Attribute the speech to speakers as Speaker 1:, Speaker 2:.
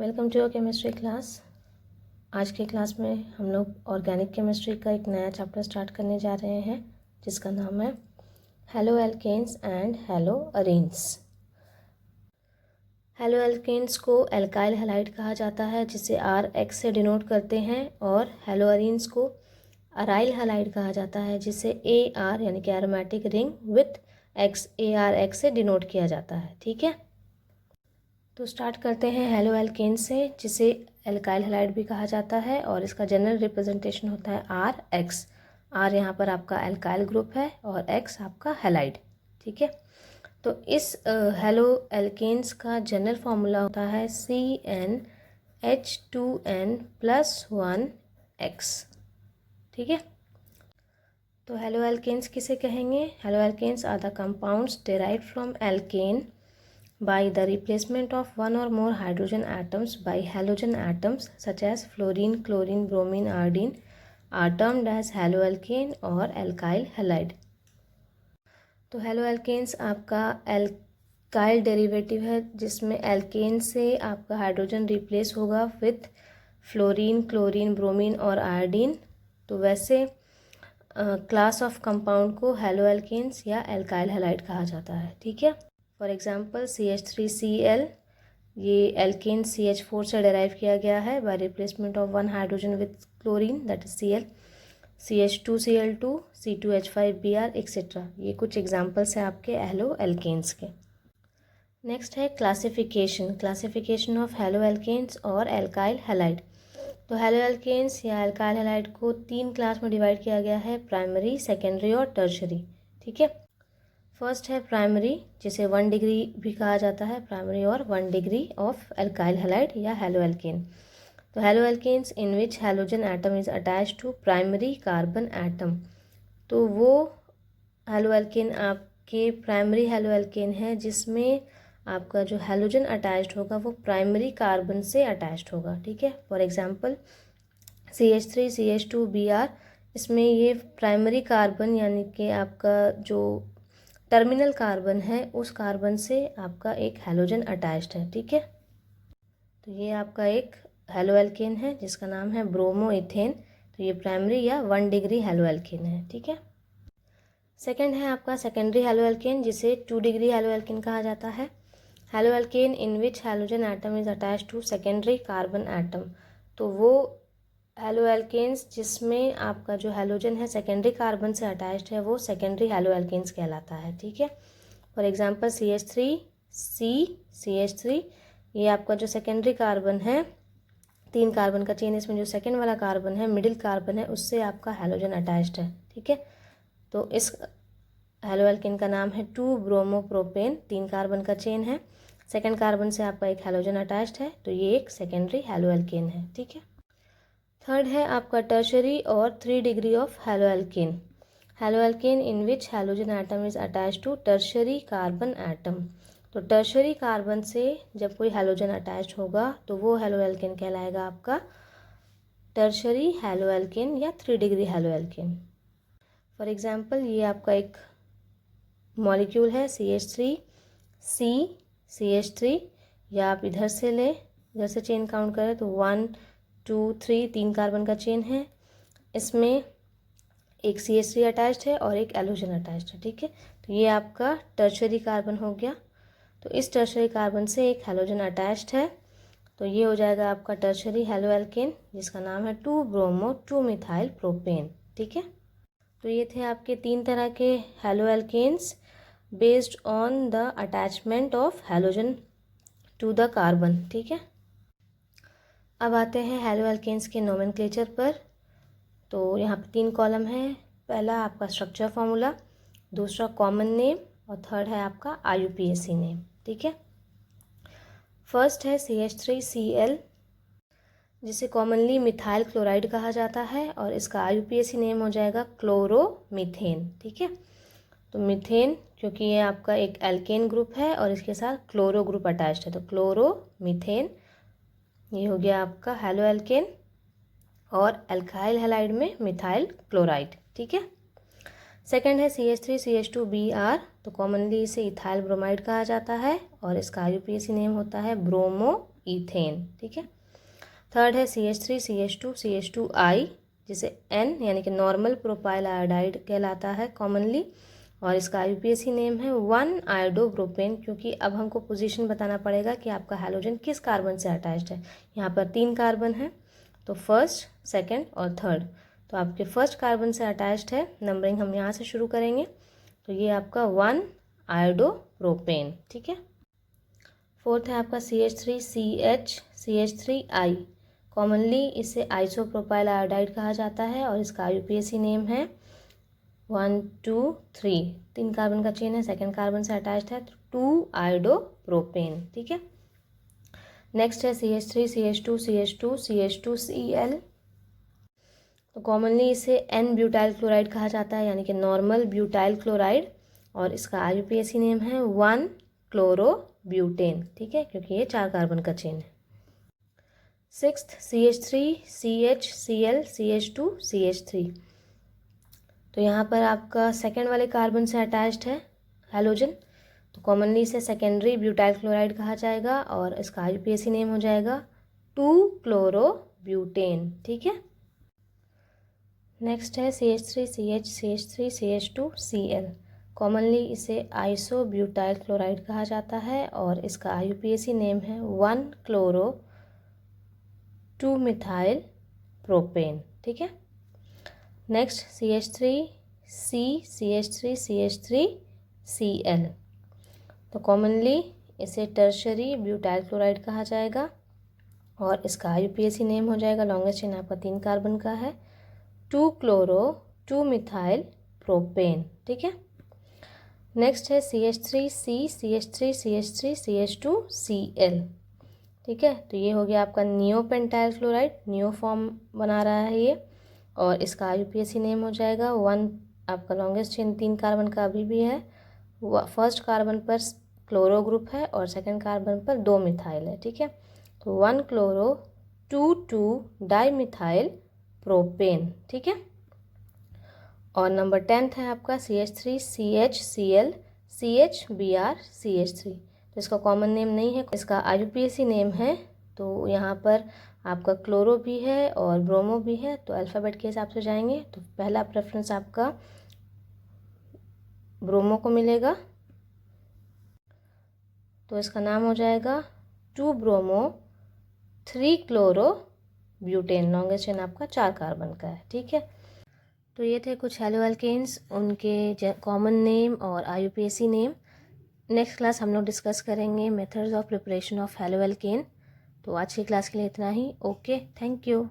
Speaker 1: Welcome to your chemistry class. आज के class में हम लोग ऑर्गेनिक केमिस्ट्री का एक नया चैप्टर स्टार्ट करने जा रहे हैं जिसका नाम है halo alkanes and halo arenes. Halo alkanes को एल्काइल हैलाइड कहा जाता है जिसे RX से डिनोट करते हैं, और हेलो अरीन्स को अराइल हैलाइड कहा जाता है जिसे AR यानी कि aromatic ring with X ARX से डिनोट किया जाता है। ठीक है, तो स्टार्ट करते हैं हेलो एल्केन से, जिसे एल्काइल हैलाइड भी कहा जाता है और इसका जनरल रिप्रेजेंटेशन होता है RX। R यहाँ पर आपका एल्काइल ग्रुप है और X आपका हैलाइड। ठीक है, तो इस हेलो एल्केन्स का जनरल फार्मूला होता है CnH2n+1X। ठीक है, तो हेलो एल्केन्स किसे कहेंगे? Halo alkanes are the compounds derived from alkane by the replacement of one or more hydrogen atoms by halogen atoms such as fluorine, chlorine, bromine, iodine are termed as haloalkane or alkyl halide। तो halo alkanes आपका alkyl derivative है जिसमें alkene से आपका hydrogen replace होगा with fluorine, chlorine, bromine और iodine. तो वैसे क्लास ऑफ कंपाउंड को हेलो एल्केन्स या एल्काइल हैलाइड कहा जाता है। ठीक है, फॉर एग्जाम्पल CH3Cl, ये एल्केन CH4 से डेराइव किया गया है by replacement of one hydrogen with chlorine that is Cl। CH2Cl2, C2H5Br etcetera, ये कुछ एग्जाम्पल्स हैं आपके हेलो एल्केन्स के। नेक्स्ट है क्लासिफिकेशन ऑफ हेलो एल्केन्स और एल्काइल हैलाइड। तो हेलो एल्केन्स या एल्काइल हैलाइड को 3 क्लास में डिवाइड किया गया है, प्राइमरी, सेकेंडरी और टर्शरी। ठीक है, फर्स्ट है प्राइमरी, जिसे 1 डिग्री भी कहा जाता है, प्राइमरी और 1 डिग्री ऑफ एल्काइल हैलाइड या हेलो एल्केन। तो halo alkanes in which halogen atom is attached to primary carbon atom. तो वो हेलो एल्केन आपके प्राइमरी हेलो एल्केन है जिसमें आपका जो हैलोजन अटैच्ड होगा वो प्राइमरी कार्बन से अटैच्ड होगा। ठीक है, फॉर एग्जांपल CH3CH2Br, इसमें ये प्राइमरी कार्बन यानी कि आपका जो टर्मिनल कार्बन है उस कार्बन से आपका एक हैलोजन अटैच्ड है। ठीक है, तो ये आपका एक हेलो एल्केन है जिसका नाम है ब्रोमो इथेन। तो ये प्राइमरी या 1 डिग्री हेलो एल्केन है। ठीक है, सेकंड है आपका सेकेंडरी हेलो एल्केन, जिसे 2 डिग्री हेलो एल्केन कहा जाता है। Halo alkane in which halogen atom is attached to secondary carbon atom. तो वो हेलो एल्केन्स जिसमें आपका जो हैलोजन है सेकेंडरी कार्बन से अटैच्ड है वो सेकेंडरी हेलो एल्केन्स कहलाता है। ठीक है, फॉर एग्जांपल CH3, ये आपका जो सेकेंडरी कार्बन है, 3 कार्बन का चेन, इसमें जो सेकेंड वाला कार्बन है, मिडिल कार्बन है, उससे आपका हैलोजन अटैच्ड है। ठीक है, तो इस हेलो एल्केन का नाम है 2-ब्रोमोप्रोपेन, 3 कार्बन का चेन है, सेकेंड कार्बन से आपका एक हैलोजन अटैच्ड है, तो ये एक सेकेंडरी हेलो एल्केन है। ठीक है, थर्ड है आपका टर्शरी और 3 degree of halo alkane. Halo alkane in which halogen atom is attached to tertiary carbon atom. तो टर्शरी कार्बन से जब कोई हैलोजन अटैच्ड होगा तो वो हेलो एल्केन कहलाएगा आपका टर्शरी हेलो एल्केन या 3 degree halo alkane. For example ये आपका एक मॉलिक्यूल है CH3, या आप इधर से ले, इधर से चेन काउंट करें तो 1 2 3 3 कार्बन का चेन है, इसमें एक CH3 अटैच्ड है और एक एलोजन अटैच्ड है। ठीक है, तो ये आपका टर्शरी कार्बन हो गया। तो इस टर्शरी कार्बन से एक हैलोजन अटैच्ड है, तो ये हो जाएगा आपका टर्शरी हेलो एल्केन जिसका नाम है 2-ब्रोमो-2-मिथाइल प्रोपेन। ठीक है, तो ये थे आपके 3 तरह के halo alkanes based on the attachment of halogen to the carbon. ठीक है, अब आते हैं हेलो एल्केन्स के नोमेनक्लेचर पर। तो यहाँ पे 3 कॉलम है, पहला आपका स्ट्रक्चर फार्मूला, दूसरा कॉमन नेम और थर्ड है आपका IUPAC नेम। ठीक है, फर्स्ट है CH3Cl, जिसे कॉमनली मिथाइल क्लोराइड कहा जाता है और इसका IUPAC नेम हो जाएगा क्लोरोमीथेन। ठीक है, तो मीथेन क्योंकि ये आपका एक एल्केन ग्रुप है और इसके साथ क्लोरो ग्रुप अटैच्ड है, तो क्लोरोमीथेन ये हो गया आपका हेलो एल्केन, और एल्काइल हैलाइड में मिथाइल क्लोराइड। ठीक है, सेकंड है CH3CH2Br, तो कॉमनली इसे इथाइल ब्रोमाइड कहा जाता है और इसका IUPAC नेम होता है ब्रोमो इथेन, ठीक है। थर्ड है CH3CH2CH2I, जिसे N यानी कि नॉर्मल प्रोपाइल आयोडाइड कहलाता है कॉमनली, और इसका IUPAC नेम है 1-आयोडोप्रोपेन, क्योंकि अब हमको पोजीशन बताना पड़ेगा कि आपका हैलोजन किस कार्बन से अटैच्ड है। यहाँ पर 3 कार्बन है, तो फर्स्ट, सेकंड और थर्ड। तो आपके फर्स्ट कार्बन से अटैच्ड है, नंबरिंग हम यहाँ से शुरू करेंगे, तो ये आपका 1-आयोडोप्रोपेन, ठीक है। फोर्थ है आपका CH3CH CH3I, कॉमनली इसे आइसोप्रोपाइल आयोडाइड कहा जाता है और इसका IUPAC नेम है 1 2 3, 3 कार्बन का चेन है, सेकेंड कार्बन से अटैच्ड है, तो 2-आयोडोप्रोपेन, ठीक है। नेक्स्ट है CH3CH2CH2CH2Cl, तो कॉमनली इसे N-ब्यूटाइल क्लोराइड कहा जाता है, यानी कि नॉर्मल ब्यूटाइल क्लोराइड, और इसका IUPAC नेम है 1-क्लोरोब्यूटेन, ठीक है, क्योंकि ये 4 कार्बन का चेन है। सिक्स्थ CH3CHClCH2CH3, तो यहाँ पर आपका सेकेंड वाले कार्बन से अटैच्ड है हैलोजन, तो कॉमनली इसे सेकेंडरी ब्यूटाइल क्लोराइड कहा जाएगा और इसका IUPAC नेम हो जाएगा 2-क्लोरोब्यूटेन, ठीक है। नेक्स्ट है CH3CH CH3CH2Cl, कॉमनली इसे आइसोब्यूटाइल क्लोराइड कहा जाता है और इसका IUPAC नेम है 1-क्लोरो-2-मिथाइल प्रोपेन, ठीक है। नेक्स्ट CH3CCH3CH3Cl, तो कॉमनली इसे टर्शरी ब्यूटाइल क्लोराइड कहा जाएगा और इसका IUPAC नेम हो जाएगा, लॉन्गेस्ट चेन आपका 3 कार्बन का है, 2-क्लोरो-2-मिथाइल प्रोपेन, ठीक है। नेक्स्ट है CH3CCH3CH3CH2Cl, ठीक है, तो ये हो गया आपका नियोपेंटाइल क्लोराइड, नियो फॉर्म बना रहा है ये, और इसका IUPAC नेम हो जाएगा 1, आपका लॉन्गेस्ट चेन 3 कार्बन का अभी भी है, फर्स्ट कार्बन पर क्लोरो ग्रुप है और सेकंड कार्बन पर 2 मिथाइल है, ठीक है, तो 1-क्लोरो-2,2-डाईमिथाइल प्रोपेन, ठीक है। और नंबर 10th है आपका CH3CHClCHBr CH3, तो इसका कॉमन नेम नहीं है, इसका IUPAC नेम है, तो यहाँ पर आपका क्लोरो भी है और ब्रोमो भी है, तो अल्फ़ाबेट के हिसाब से जाएंगे, तो पहला प्रेफरेंस आपका ब्रोमो को मिलेगा, तो इसका नाम हो जाएगा 2-ब्रोमो-3-क्लोरो-ब्यूटेन, लॉन्गेस्ट चेन आपका 4 कार्बन का है, ठीक है। तो ये थे कुछ हैलो एल्केन्स, उनके कॉमन नेम और IUPAC नेम। नेक्स्ट क्लास हम लोग डिस्कस करेंगे methods of preparation of halo alkane. तो आज की क्लास के लिए इतना ही। Okay, thank you.